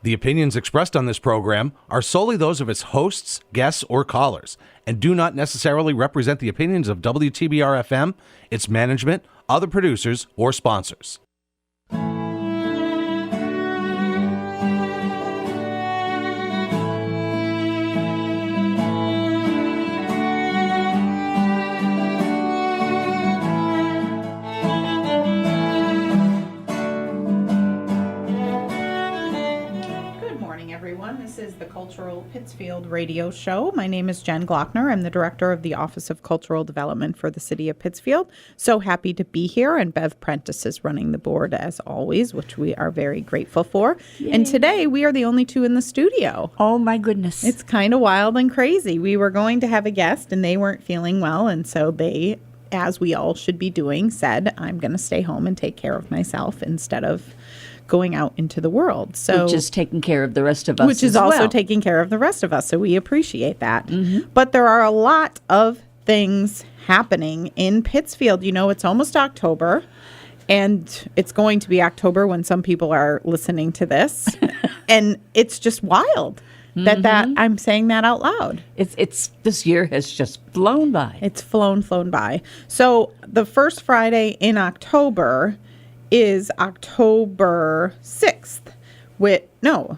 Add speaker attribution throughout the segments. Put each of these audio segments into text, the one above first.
Speaker 1: The opinions expressed on this program are solely those of its hosts, guests, or callers, and do not necessarily represent the opinions of WTBR-FM, its management, other producers, or sponsors.
Speaker 2: This is the Cultural Pittsfield radio show. My name is Jen Glockner. I'm the director of the Office of Cultural Development for the City of Pittsfield. So happy to be here, and Bev Prentice is running the board as always, which we are very grateful for. Yay. And today we are the only two in the studio.
Speaker 3: Oh my goodness.
Speaker 2: It's kind of wild and crazy. We were going to have a guest and they weren't feeling well, and so they, as we all should be doing, said, I'm going to stay home and take care of myself instead of going out into the world. So,
Speaker 3: which is taking care of the rest of us.
Speaker 2: Which is also taking care of the rest of us. So we appreciate that.
Speaker 3: Mm-hmm.
Speaker 2: But there are a lot of things happening in Pittsfield. You know, it's almost October, and it's going to be October when some people are listening to this. And it's just wild that I'm saying that out loud.
Speaker 3: It's this year has just flown by.
Speaker 2: It's flown by. So the first Friday in October is October 6th.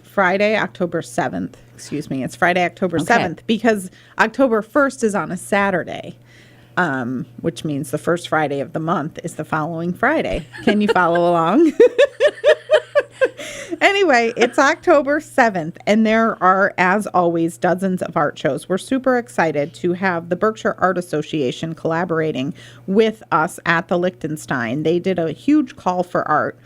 Speaker 2: Friday, October 7th. Excuse me. It's Friday, October 7th, because October 1st is on a Saturday, which means the first Friday of the month is the following Friday. Can you follow along? Anyway, it's October 7th, and there are, as always, dozens of art shows. We're super excited to have the Berkshire Art Association collaborating with us at the Liechtenstein. They did a huge call for art,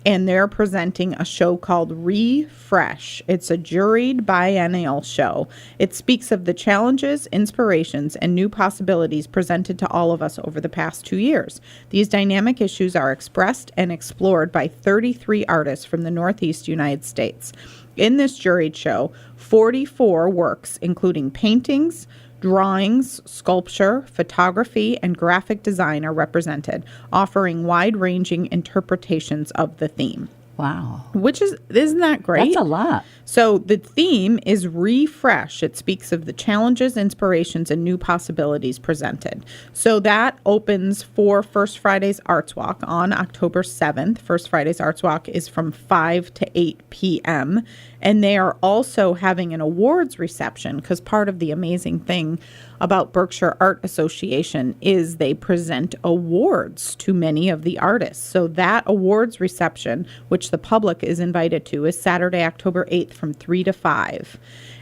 Speaker 2: and they're presenting a show called Refresh. It's a juried biennial show. It speaks of the challenges, inspirations, and new possibilities presented to all of us over the past 2 years. These dynamic issues are expressed and explored by 33 artists from the Northeast United States. In this juried show, 44 works, including paintings, drawings, sculpture, photography, and graphic design are represented, offering wide-ranging interpretations of the theme.
Speaker 3: Wow.
Speaker 2: Isn't that great?
Speaker 3: That's a lot.
Speaker 2: So the theme is Refresh. It speaks of the challenges, inspirations, and new possibilities presented. So that opens for First Friday's Arts Walk on October 7th. First Friday's Arts Walk is from 5 to 8 p.m., and they are also having an awards reception, because part of the amazing thing about Berkshire Art Association is they present awards to many of the artists. So that awards reception, which the public is invited to, is Saturday, October 8th from 3 to 5.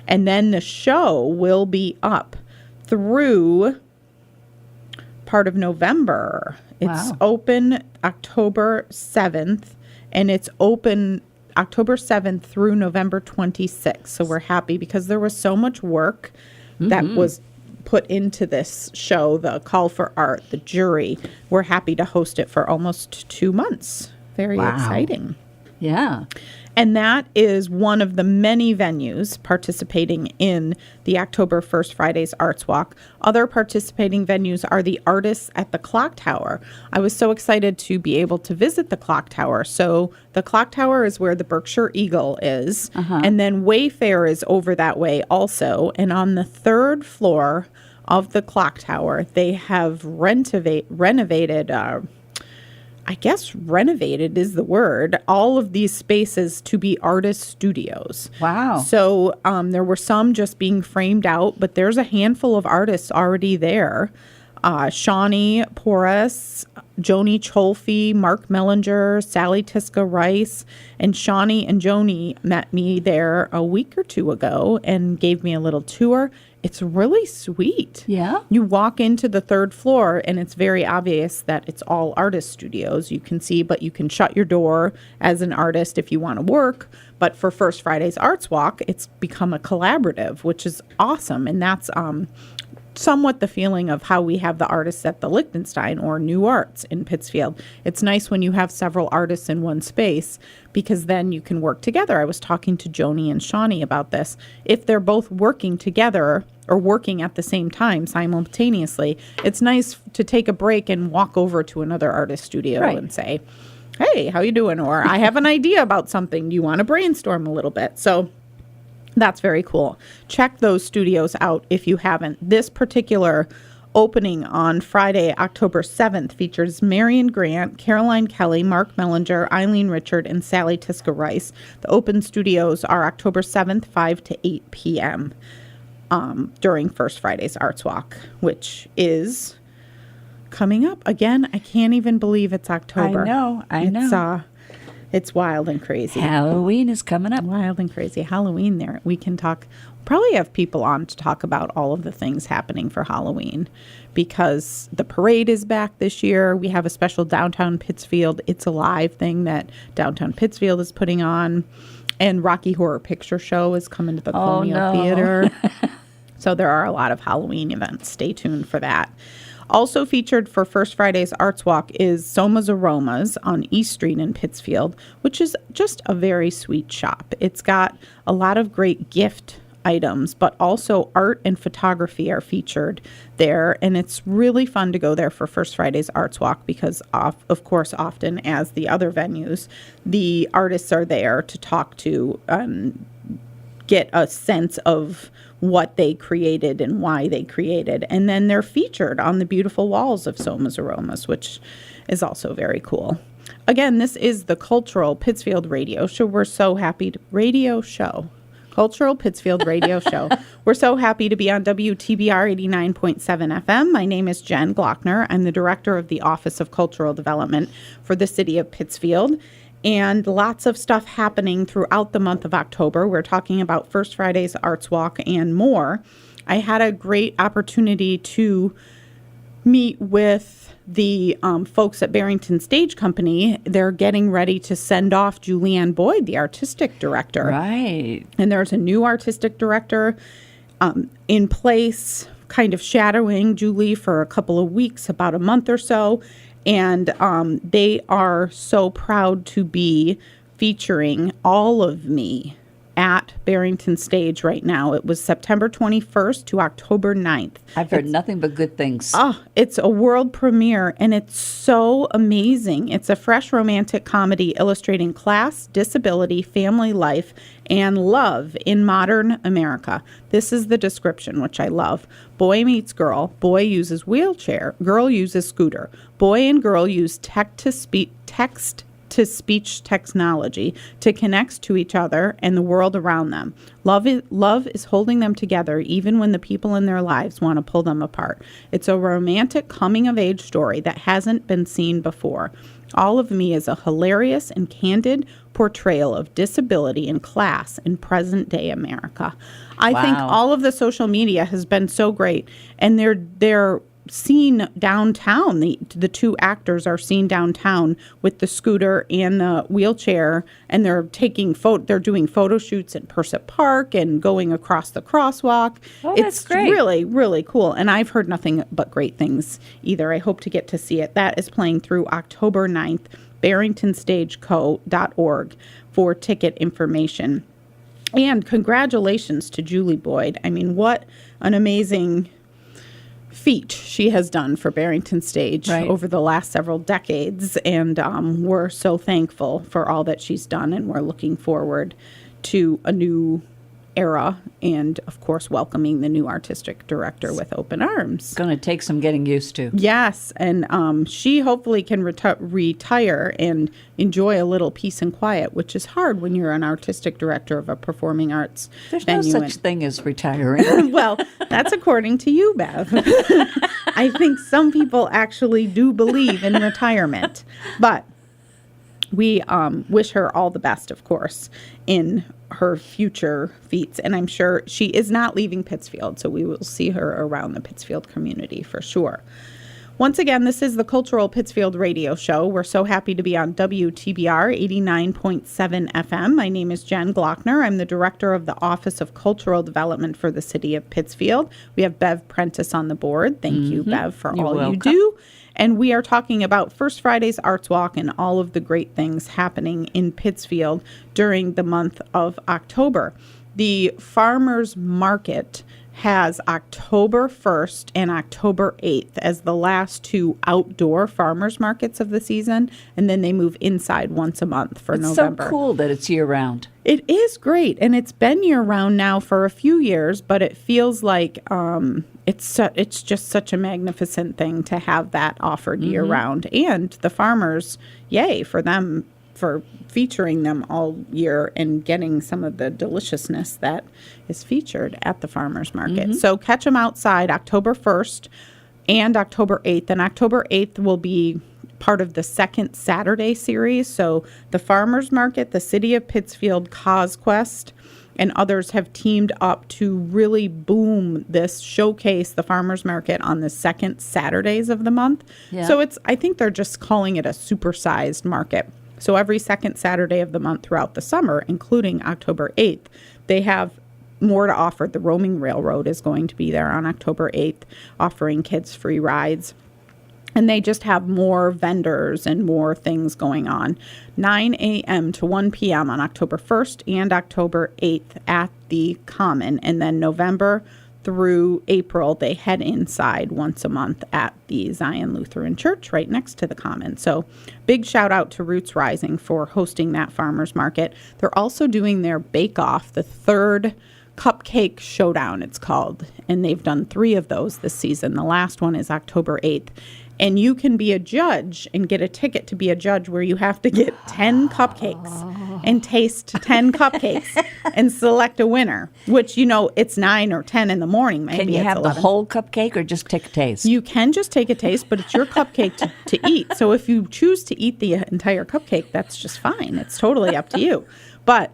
Speaker 2: And then the show will be up through part of November. It's open October 7th, and it's open October 7th through November 26th. So we're happy because there was so much work that was put into this show, the call for art, the jury. We're happy to host it for almost 2 months. Very exciting.
Speaker 3: Yeah.
Speaker 2: And that is one of the many venues participating in the October 1st Friday's Arts Walk. Other participating venues are the artists at the Clock Tower. I was so excited to be able to visit the Clock Tower. So the Clock Tower is where the Berkshire Eagle is. And then Wayfair is over that way also. And on the third floor of the Clock Tower, they have renovated is the word, all of these spaces to be artist studios.
Speaker 3: Wow.
Speaker 2: So there were some just being framed out, but there's a handful of artists already there. Shawnee Porras, Joni Cholfi, Mark Mellinger, Sally Tiska Rice, and Shawnee and Joni met me there a week or two ago and gave me a little tour. It's really sweet.
Speaker 3: Yeah.
Speaker 2: You walk into the third floor and it's very obvious that it's all artist studios. You can see, but you can shut your door as an artist if you want to work. But for First Friday's Arts Walk, it's become a collaborative, which is awesome. And that's somewhat the feeling of how we have the artists at the Liechtenstein or New Arts in Pittsfield. It's nice when you have several artists in one space because then you can work together. I was talking to Joni and Shawnee about this. If they're both working together or working at the same time simultaneously, it's nice to take a break and walk over to another artist studio and say, hey, how you doing? Or I have an idea about something. Do you want to brainstorm a little bit? So that's very cool. Check those studios out if you haven't. This particular opening on Friday, October 7th, features Marion Grant, Caroline Kelly, Mark Mellinger, Eileen Richard, and Sally Tiska Rice. The open studios are October 7th, 5 to 8 p.m. During First Friday's Arts Walk, which is coming up. Again, I can't even believe it's October.
Speaker 3: I know.
Speaker 2: It's wild and crazy.
Speaker 3: Halloween is coming up.
Speaker 2: Wild and crazy. Halloween there. We can probably have people on to talk about all of the things happening for Halloween, because the parade is back this year. We have a special Downtown Pittsfield It's Alive thing that Downtown Pittsfield is putting on. And Rocky Horror Picture Show is coming to the Colonial Theater. So there are a lot of Halloween events. Stay tuned for that. Also featured for First Friday's Arts Walk is Soma's Aromas on East Street in Pittsfield, which is just a very sweet shop. It's got a lot of great gift items, but also art and photography are featured there. And it's really fun to go there for First Friday's Arts Walk because, of course, often as the other venues, the artists are there to talk to and get a sense of what they created and why they created. And then they're featured on the beautiful walls of Soma's Aromas, which is also very cool. Again, this is the Cultural Pittsfield Radio Show. We're so happy Cultural Pittsfield Radio Show. We're so happy to be on WTBR 89.7 FM. My name is Jen Glockner. I'm the director of the Office of Cultural Development for the city of Pittsfield. And lots of stuff happening throughout the month of October. We're talking about First Friday's Arts Walk and more. I had a great opportunity to meet with the folks at Barrington Stage Company. They're getting ready to send off Julianne Boyd, the artistic director.
Speaker 3: Right.
Speaker 2: And there's a new artistic director in place, kind of shadowing Julie for a couple of weeks, about a month or so. And they are so proud to be featuring all of me at Barrington Stage right now. It was September 21st to October 9th.
Speaker 3: I've heard nothing but good things.
Speaker 2: It's a world premiere, and it's so amazing. It's a fresh romantic comedy illustrating class, disability, family life, and love in modern America. This is the description, which I love. Boy meets girl. Boy uses wheelchair. Girl uses scooter. Boy and girl use text-to-speech technology to connect to each other and the world around them. Love is holding them together even when the people in their lives want to pull them apart. It's a romantic coming-of-age story that hasn't been seen before. All of Me is a hilarious and candid portrayal of disability and class in present-day America. I think all of the social media has been so great, and they're seen downtown. The two actors are seen downtown with the scooter and the wheelchair, and they're doing photo shoots in Persett Park and going across the crosswalk.
Speaker 3: That's great.
Speaker 2: Really, really cool. And I've heard nothing but great things either. I hope to get to see it. That is playing through October 9th, barringtonstageco.org for ticket information. And congratulations to Julie Boyd. I mean, what an amazing feat she has done for Barrington Stage over the last several decades, and we're so thankful for all that she's done, and we're looking forward to a new era and, of course, welcoming the new artistic director with open arms.
Speaker 3: It's going to take some getting used to.
Speaker 2: Yes, and she hopefully can retire and enjoy a little peace and quiet, which is hard when you're an artistic director of a performing arts
Speaker 3: There's
Speaker 2: venue.
Speaker 3: no such thing as retiring.
Speaker 2: Well, that's according to you, Bev. I think some people actually do believe in retirement, but we wish her all the best, of course, in her future feats. And I'm sure she is not leaving Pittsfield, so we will see her around the Pittsfield community for sure. Once again, this is the Cultural Pittsfield Radio Show. We're so happy to be on WTBR 89.7 FM. My name is Jen Glockner. I'm the director of the Office of Cultural Development for the city of Pittsfield. We have Bev Prentice on the board. Thank you, Bev, for all
Speaker 3: welcome.
Speaker 2: you do. And we are talking about First Friday's Arts Walk and all of the great things happening in Pittsfield during the month of October. The farmers market has October 1st and October 8th as the last two outdoor farmers markets of the season, and then they move inside once a month for November.
Speaker 3: It's so cool that it's year-round.
Speaker 2: It is great, and it's been year-round now for a few years, but it feels like it's just such a magnificent thing to have that offered year-round. And the farmers, yay for them for featuring them all year and getting some of the deliciousness that is featured at the farmers market. So catch them outside October 1st and October 8th. And October 8th will be part of the second Saturday series. So the farmers market, the City of Pittsfield, CauseQuest, and others have teamed up to really boom this, showcase the farmers market on the second Saturdays of the month.
Speaker 3: Yeah.
Speaker 2: So I think they're just calling it a supersized market. So every second Saturday of the month throughout the summer, including October 8th, they have more to offer. The Roaming Railroad is going to be there on October 8th, offering kids free rides. And they just have more vendors and more things going on. 9 a.m. to 1 p.m. on October 1st and October 8th at the Common. And then November through April, they head inside once a month at the Zion Lutheran Church right next to the Common. So big shout out to Roots Rising for hosting that farmers market. They're also doing their Bake Off, the third Cupcake Showdown, it's called. And they've done 3 of those this season. The last one is October 8th. And you can be a judge and get a ticket to be a judge where you have to get 10 cupcakes and taste 10 cupcakes and select a winner, which, it's 9 or 10 in the morning. Maybe
Speaker 3: Can you have
Speaker 2: 11.
Speaker 3: the whole cupcake or just take a taste?
Speaker 2: You can just take a taste, but it's your cupcake to eat. So if you choose to eat the entire cupcake, that's just fine. It's totally up to you. But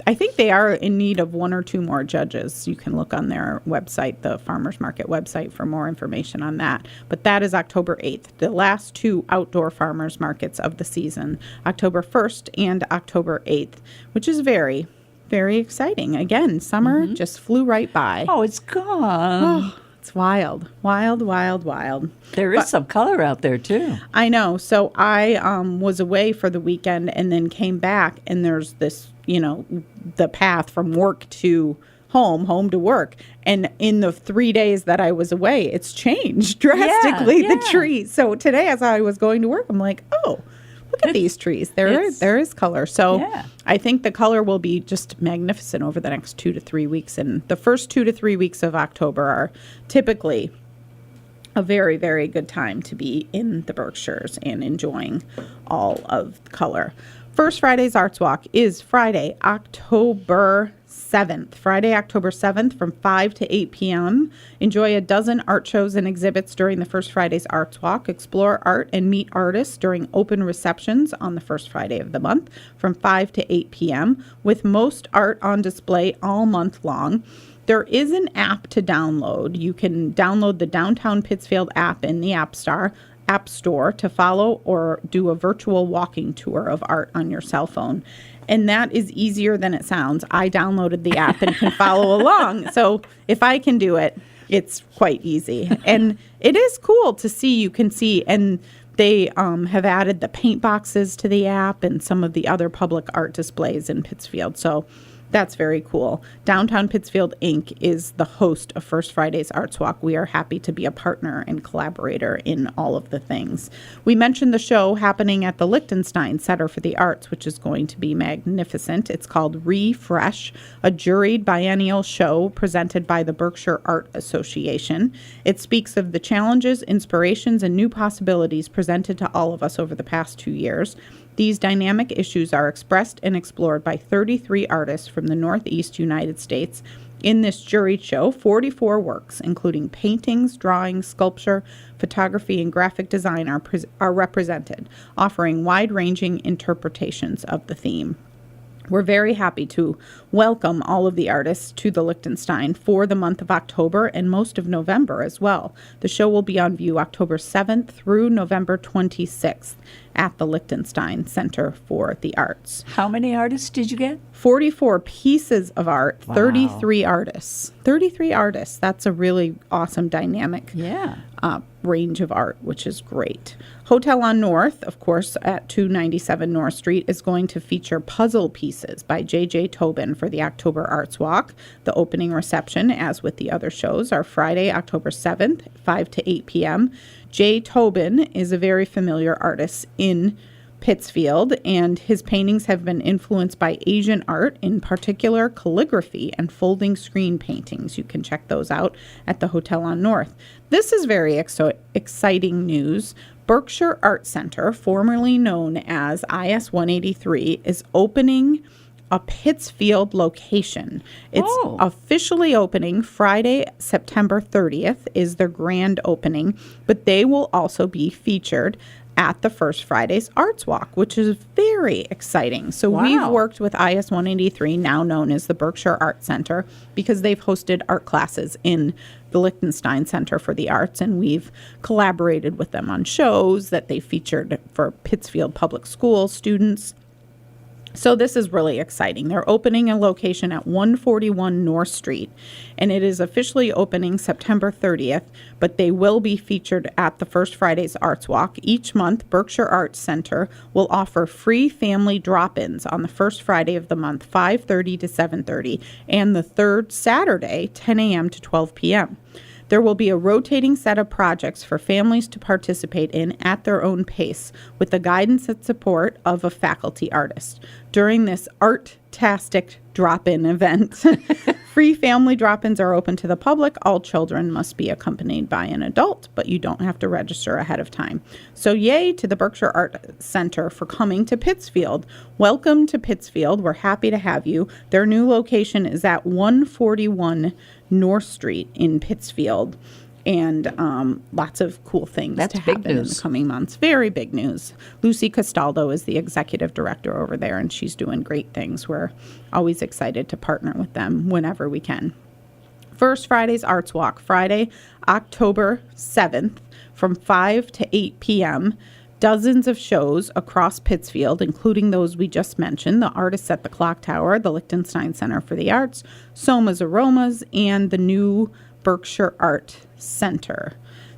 Speaker 2: I think they are in need of 1 or 2 more judges. You can look on their website, the Farmers Market website, for more information on that. But that is October 8th, the last 2 outdoor farmers markets of the season, October 1st and October 8th, which is very, very exciting. Again, summer just flew right by.
Speaker 3: Oh, it's gone.
Speaker 2: It's wild, wild, wild, wild.
Speaker 3: There is some color out there, too.
Speaker 2: I know. So I was away for the weekend and then came back, and there's this, the path from work to home to work. And in the 3 days that I was away, it's changed drastically, the trees. So today, as I was going to work, I'm like, oh, look at these trees. There is color. So I think the color will be just magnificent over the next 2 to 3 weeks. And the first 2 to 3 weeks of October are typically a very, very good time to be in the Berkshires and enjoying all of the color. First Friday's Arts Walk is Friday, October 7th. Friday, October 7th from 5 to 8 p.m. Enjoy a dozen art shows and exhibits during the First Friday's Arts Walk. Explore art and meet artists during open receptions on the first Friday of the month from 5 to 8 p.m. with most art on display all month long. There is an app to download. You can download the Downtown Pittsfield app in the App Store to follow or do a virtual walking tour of art on your cell phone. And that is easier than it sounds. I downloaded the app and can follow along. So if I can do it, it's quite easy. And it is cool to see. You can see, and they have added the paint boxes to the app and some of the other public art displays in Pittsfield. So that's very cool. Downtown Pittsfield, Inc. is the host of First Friday's Arts Walk. We are happy to be a partner and collaborator in all of the things. We mentioned the show happening at the Lichtenstein Center for the Arts, which is going to be magnificent. It's called Refresh, a juried biennial show presented by the Berkshire Art Association. It speaks of the challenges, inspirations, and new possibilities presented to all of us over the past 2 years. These dynamic issues are expressed and explored by 33 artists from the Northeast United States. In this juried show, 44 works, including paintings, drawings, sculpture, photography, and graphic design, are represented, offering wide-ranging interpretations of the theme. We're very happy to welcome all of the artists to the Lichtenstein for the month of October and most of November as well. The show will be on view October 7th through November 26th at the Lichtenstein Center for the Arts.
Speaker 3: How many artists did you get?
Speaker 2: 44 pieces of art,
Speaker 3: Wow.
Speaker 2: 33 artists. 33 artists. That's a really awesome dynamic range of art, which is great. Hotel on North, of course, at 297 North Street, is going to feature puzzle pieces by J.J. Tobin for for the October Arts Walk. The opening reception, as with the other shows, are Friday, October 7th, 5 to 8 p.m. Jay Tobin is a very familiar artist in Pittsfield, and his paintings have been influenced by Asian art, in particular calligraphy and folding screen paintings. You can check those out at the Hotel on North. This is very exciting news. Berkshire Art Center, formerly known as IS 183, is opening a Pittsfield location. It's officially opening Friday, September 30th is their grand opening, but they will also be featured at the First Fridays Arts Walk, which is very exciting. So we've worked with IS 183, now known as the Berkshire Art Center, because they've hosted art classes in the Lichtenstein Center for the Arts, and we've collaborated with them on shows that they featured for Pittsfield Public School students. So this is really exciting. They're opening a location at 141 North Street, and it is officially opening September 30th, but they will be featured at the First Fridays Arts Walk. Each month, Berkshire Arts Center will offer free family drop-ins on the first Friday of the month, 5:30 to 7:30, and the third Saturday, 10 a.m. to 12 p.m. There will be a rotating set of projects for families to participate in at their own pace, with the guidance and support of a faculty artist. During this art-tastic drop-in event, free family drop-ins are open to the public. All children must be accompanied by an adult, but you don't have to register ahead of time. So yay to the Berkshire Art Center for coming to Pittsfield. Welcome to Pittsfield. We're happy to have you. Their new location is at 141 North Street in Pittsfield, and lots of cool things to happen in the coming months. Very big news. Lucy Castaldo is the executive director over there, and she's doing great things. We're always excited to partner with them whenever we can. First Friday's Arts Walk, Friday, October 7th, from 5 to 8 p.m., dozens of shows across Pittsfield, including those we just mentioned, the Artists at the Clock Tower, the Lichtenstein Center for the Arts, Soma's Aromas, and the new Berkshire Art Center.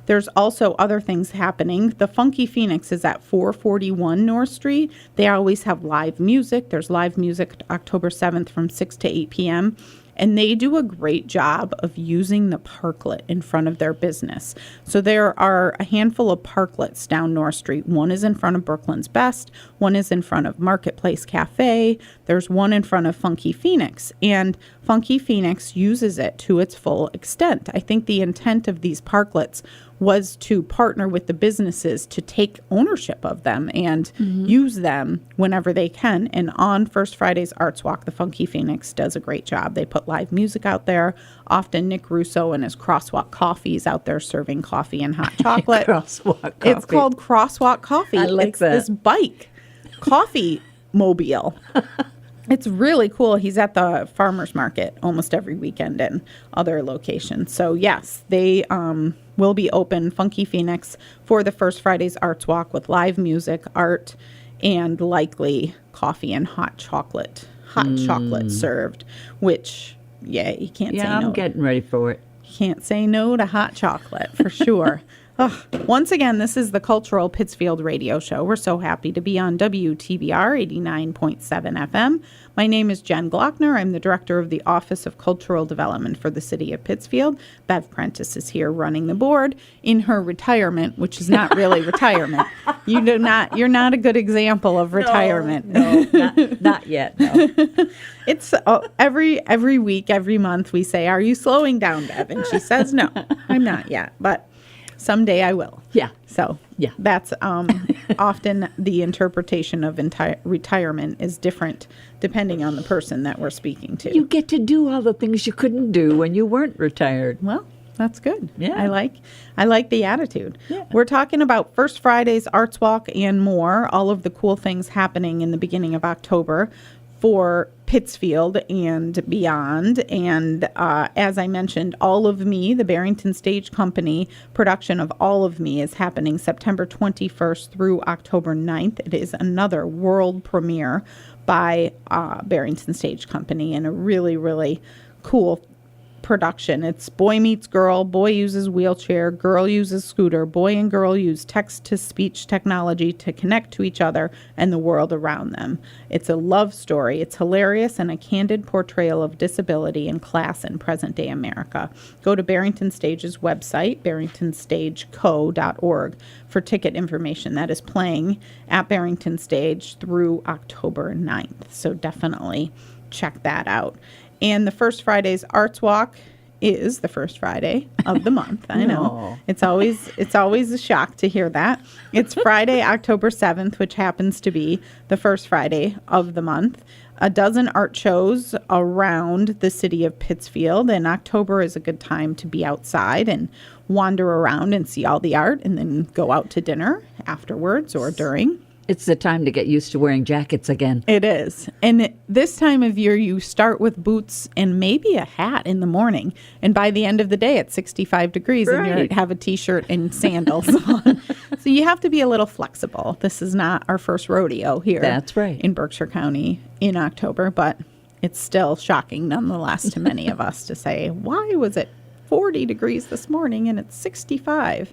Speaker 2: There's also other things happening. The Funky Phoenix is at 441 North Street. They always have live music. There's live music October 7th from 6 to 8 p.m., and they do a great job of using the parklet in front of their business. So there are a handful of parklets down North Street. One is in front of Brooklyn's Best. One is in front of Marketplace Cafe. There's one in front of Funky Phoenix. And Funky Phoenix uses it to its full extent. I think the intent of these parklets was to partner with the businesses to take ownership of them and use them whenever they can. And on First Friday's Arts Walk, the Funky Phoenix does a great job. They put live music out there. Often Nick Russo and his Crosswalk Coffee is out there serving coffee and hot chocolate.
Speaker 3: Crosswalk Coffee.
Speaker 2: It's called Crosswalk Coffee.
Speaker 3: I like that.
Speaker 2: It's this bike coffee mobile. It's really cool. He's at the farmer's market almost every weekend and other locations. So, yes, they will be open, Funky Phoenix, for the First Friday's Arts Walk with live music, art, and likely coffee and hot chocolate served, which, yeah, you can't say no.
Speaker 3: Yeah, I'm getting ready for it.
Speaker 2: Can't say no to hot chocolate, for sure. Once again, this is the Cultural Pittsfield Radio Show. We're so happy to be on WTBR 89.7 FM. My name is Jen Glockner. I'm the director of the Office of Cultural Development for the City of Pittsfield. Bev Prentice is here running the board in her retirement, which is not really retirement. You're not a good example of retirement.
Speaker 3: No, not yet. No.
Speaker 2: It's every week, every month we say, "Are you slowing down, Bev?" And she says, "No, I'm not yet, but someday I will."
Speaker 3: Yeah.
Speaker 2: So
Speaker 3: yeah,
Speaker 2: that's often the interpretation of retirement is different depending on the person that we're speaking to.
Speaker 3: You get to do all the things you couldn't do when you weren't retired.
Speaker 2: Well, that's good.
Speaker 3: Yeah.
Speaker 2: I like the attitude.
Speaker 3: Yeah.
Speaker 2: We're talking about First Friday's Arts Walk and more, all of the cool things happening in the beginning of October for Pittsfield and beyond. And as I mentioned, All of Me, the Barrington Stage Company production of All of Me is happening September 21st through October 9th. It is another world premiere by Barrington Stage Company and a really, really cool production. It's boy meets girl, boy uses wheelchair, girl uses scooter, boy and girl use text-to-speech technology to connect to each other and the world around them. It's a love story. It's hilarious and a candid portrayal of disability and class in present-day America. Go to Barrington Stage's website, barringtonstageco.org, for ticket information. That is playing at Barrington Stage through October 9th. So definitely check that out. And the First Friday's Arts Walk is the first Friday of the month. I know. It's always a shock to hear that. It's Friday, October 7th, which happens to be the first Friday of the month. A dozen art shows around the city of Pittsfield, and October is a good time to be outside and wander around and see all the art and then go out to dinner afterwards or during.
Speaker 3: It's the time to get used to wearing jackets again.
Speaker 2: It is. And this time of year, you start with boots and maybe a hat in the morning. And by the end of the day, it's 65 degrees and you have a T-shirt and sandals on. So you have to be a little flexible. This is not our first rodeo here.
Speaker 3: That's right.
Speaker 2: In Berkshire County in October, but it's still shocking nonetheless to many of us to say, why was it 40 degrees this morning and it's 65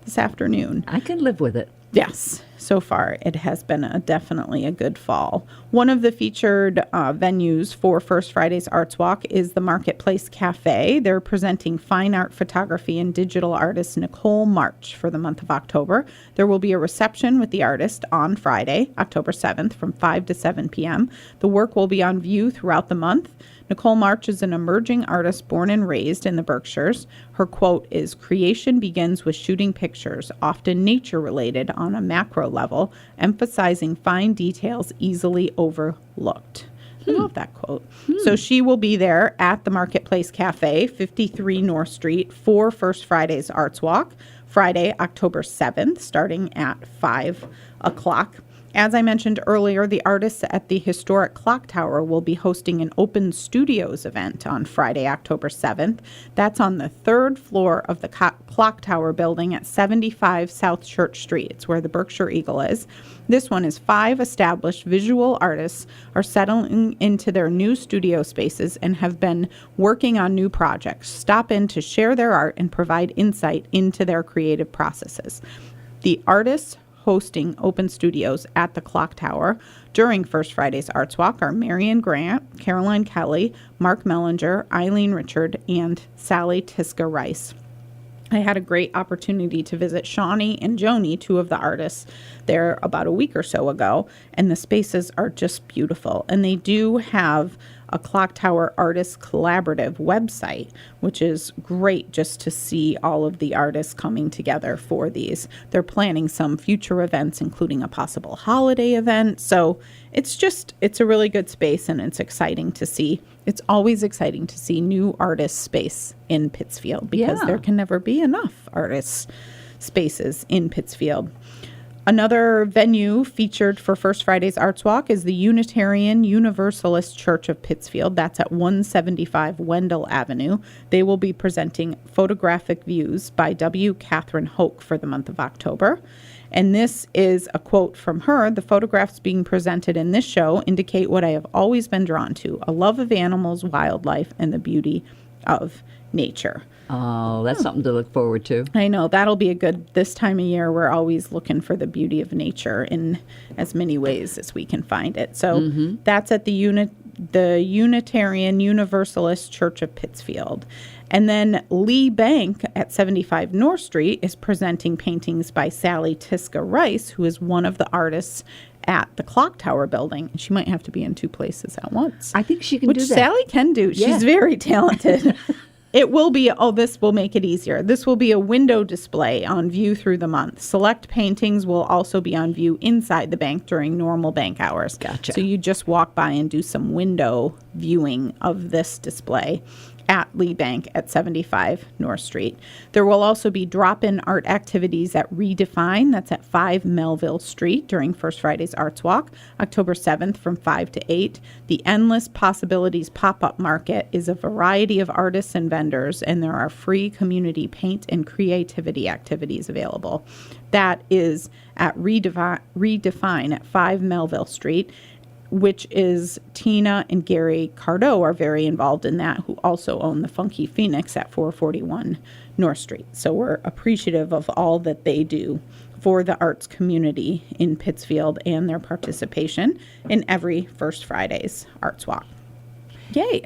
Speaker 2: this afternoon?
Speaker 3: I can live with it.
Speaker 2: Yes, so far it has been definitely a good fall. One of the featured venues for First Friday's Arts Walk is the Marketplace Cafe. They're presenting fine art photography and digital artist Nicole March for the month of October. There will be a reception with the artist on Friday, October 7th from 5 to 7 p.m. The work will be on view throughout the month. Nicole March is an emerging artist born and raised in the Berkshires. Her quote is, "Creation begins with shooting pictures, often nature-related on a macro level, emphasizing fine details easily overlooked." I love that quote. So she will be there at the Marketplace Cafe, 53 North Street, for First Friday's Arts Walk, Friday, October 7th, starting at 5 o'clock. As I mentioned earlier, the artists at the historic Clock Tower will be hosting an open studios event on Friday, October 7th. That's on the third floor of the Clock Tower building at 75 South Church Street. It's where the Berkshire Eagle is. This one is 5 established visual artists are settling into their new studio spaces and have been working on new projects. Stop in to share their art and provide insight into their creative processes. The artists hosting open studios at the Clock Tower during First Friday's Arts Walk are Marion Grant, Caroline Kelly, Mark Mellinger, Eileen Richard, and Sally Tiska Rice. I had a great opportunity to visit Shawnee and Joni, two of the artists, there about a week or so ago, and the spaces are just beautiful. And they do have a Clock Tower Artists Collaborative website, which is great just to see all of the artists coming together for these. They're planning some future events, including a possible holiday event. So it's a really good space, and it's exciting to see. It's always exciting to see new artist space in Pittsfield because there can never be enough artist spaces in Pittsfield. Another venue featured for First Friday's Arts Walk is the Unitarian Universalist Church of Pittsfield. That's at 175 Wendell Avenue. They will be presenting photographic views by W. Catherine Hoke for the month of October. And this is a quote from her. "The photographs being presented in this show indicate what I have always been drawn to, a love of animals, wildlife, and the beauty of nature."
Speaker 3: Oh, that's something to look forward to.
Speaker 2: I know. That'll be a good, this time of year, we're always looking for the beauty of nature in as many ways as we can find it. So that's at the Unitarian Universalist Church of Pittsfield. And then Lee Bank at 75 North Street is presenting paintings by Sally Tiska Rice, who is one of the artists at the Clock Tower building. She might have to be in two places at once.
Speaker 3: I think she can do that.
Speaker 2: Which Sally can do.
Speaker 3: Yeah.
Speaker 2: She's very talented. It will be, this will make it easier. This will be a window display on view through the month. Select paintings will also be on view inside the bank during normal bank hours.
Speaker 3: Gotcha.
Speaker 2: So you just walk by and do some window viewing of this display at Lee Bank at 75 North Street. There will also be drop-in art activities at Redefine. That's at 5 Melville Street during First Friday's Arts Walk, October 7th from 5 to 8. The Endless Possibilities Pop-Up Market is a variety of artists and vendors, and there are free community paint and creativity activities available. That is at Redefine at 5 Melville Street. which is Tina and Gary Cardo are very involved in that, who also own the Funky Phoenix at 441 North Street. So we're appreciative of all that they do for the arts community in Pittsfield and their participation in every First Friday's Arts Walk. Yay.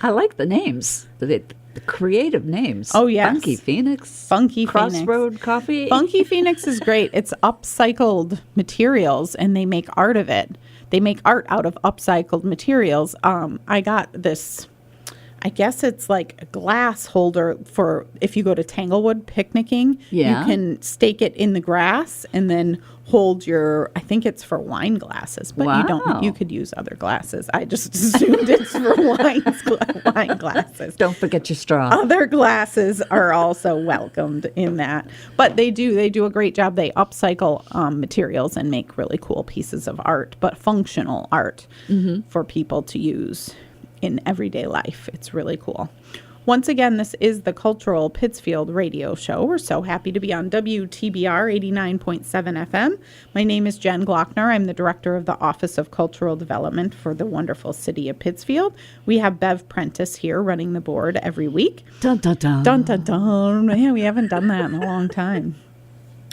Speaker 3: I like the names, the creative names.
Speaker 2: Oh, yes.
Speaker 3: Funky Phoenix.
Speaker 2: Funky Phoenix.
Speaker 3: Crossroad Coffee.
Speaker 2: Funky Phoenix is great. It's upcycled materials, and they make art of it. They make art out of upcycled materials. I got this, I guess it's like a glass holder for if you go to Tanglewood picnicking.
Speaker 3: Yeah.
Speaker 2: You can stake it in the grass and then hold your, I think it's for wine glasses, but
Speaker 3: Wow.
Speaker 2: you could use other glasses. I just assumed it's for wine glasses.
Speaker 3: Don't forget your straw.
Speaker 2: Other glasses are also welcomed in that. But they do a great job. They upcycle materials and make really cool pieces of art, but functional art for people to use in everyday life. It's really cool. Once again, this is the Cultural Pittsfield radio show. We're so happy to be on WTBR 89.7 FM. My name is Jen Glockner. I'm the director of the Office of Cultural Development for the wonderful city of Pittsfield. We have Bev Prentice here running the board every week.
Speaker 3: Dun, dun, dun.
Speaker 2: Dun, dun, dun. Yeah, we haven't done that in a long time.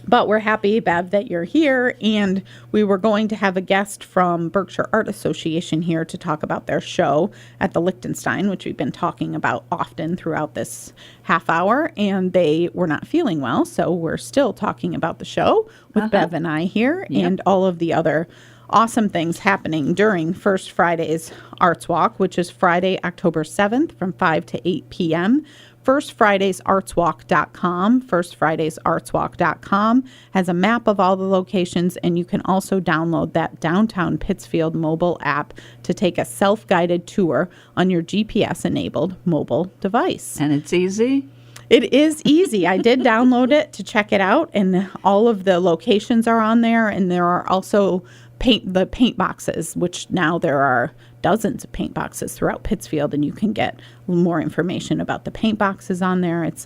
Speaker 2: But we're happy, Bev, that you're here. And we were going to have a guest from Berkshire Art Association here to talk about their show at the Liechtenstein, which we've been talking about often throughout this half hour. And they were not feeling well, so we're still talking about the show with Bev and I here and all of the other awesome things happening during First Friday's Arts Walk, which is Friday, October 7th from 5 to 8 p.m. FirstFridaysArtsWalk.com. FirstFridaysArtsWalk.com has a map of all the locations, and you can also download that Downtown Pittsfield mobile app to take a self-guided tour on your GPS-enabled mobile device.
Speaker 3: And it's easy?
Speaker 2: It is easy. I did download it to check it out, and all of the locations are on there, and there are also the paint boxes, which now there are dozens of paint boxes throughout Pittsfield, and you can get more information about the paint boxes on there. It's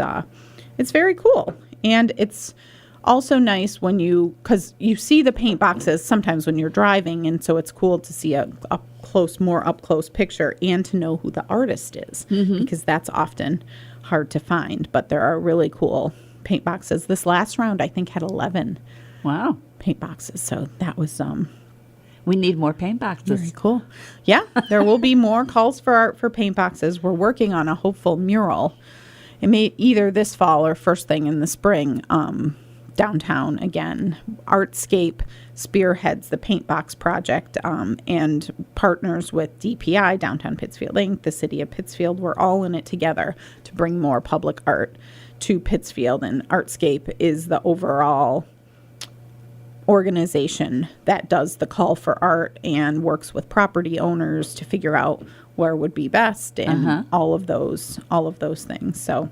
Speaker 2: very cool, and it's also nice when because you see the paint boxes sometimes when you're driving, and so it's cool to see a more up close picture and to know who the artist is, because that's often hard to find. But there are really cool paint boxes. This last round, I think, had 11 paint boxes, so that was
Speaker 3: we need more paint boxes.
Speaker 2: very cool. Yeah, there will be more calls for art for paint boxes. We're working on a hopeful mural. It may either this fall or first thing in the spring, downtown again. Artscape spearheads the paint box project and partners with DPI, Downtown Pittsfield Inc., the city of Pittsfield. We're all in it together to bring more public art to Pittsfield, and Artscape is the overall organization that does the call for art and works with property owners to figure out where would be best and all of those things. So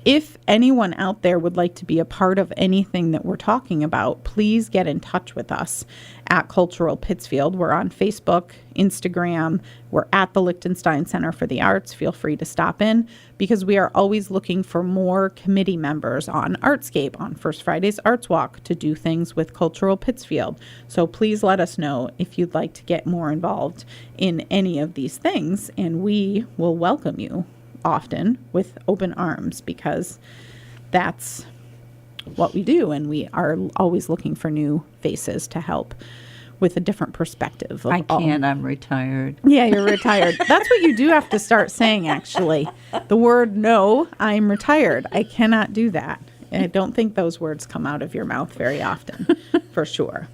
Speaker 2: if anyone out there would like to be a part of anything that we're talking about, please get in touch with us at Cultural Pittsfield. We're on Facebook, Instagram. We're at the Liechtenstein Center for the Arts. Feel free to stop in, because we are always looking for more committee members on Artscape, on First Friday's Arts Walk, to do things with Cultural Pittsfield. So please let us know if you'd like to get more involved in any of these things, and we will welcome you often with open arms, because that's what we do, and we are always looking for new faces to help with a different perspective.
Speaker 3: I can't. I'm retired.
Speaker 2: Yeah, you're retired. That's what you do have to start saying, actually. The word no, I'm retired. I cannot do that. I don't think those words come out of your mouth very often, for sure.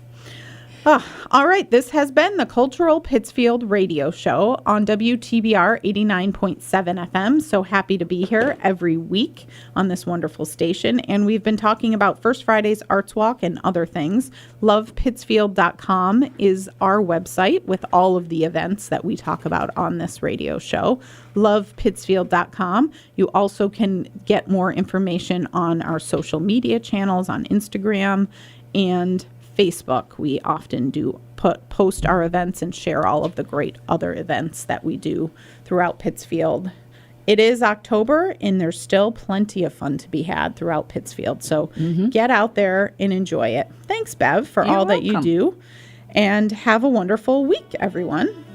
Speaker 2: All right, this has been the Cultural Pittsfield radio show on WTBR 89.7 FM. So happy to be here every week on this wonderful station. And we've been talking about First Friday's Arts Walk and other things. LovePittsfield.com is our website with all of the events that we talk about on this radio show. LovePittsfield.com. You also can get more information on our social media channels on Instagram and Facebook. We often do post our events and share all of the great other events that we do throughout Pittsfield. It is October, and there's still plenty of fun to be had throughout Pittsfield. So get out there and enjoy it. Thanks, Bev, for all that you do. And have a wonderful week, everyone.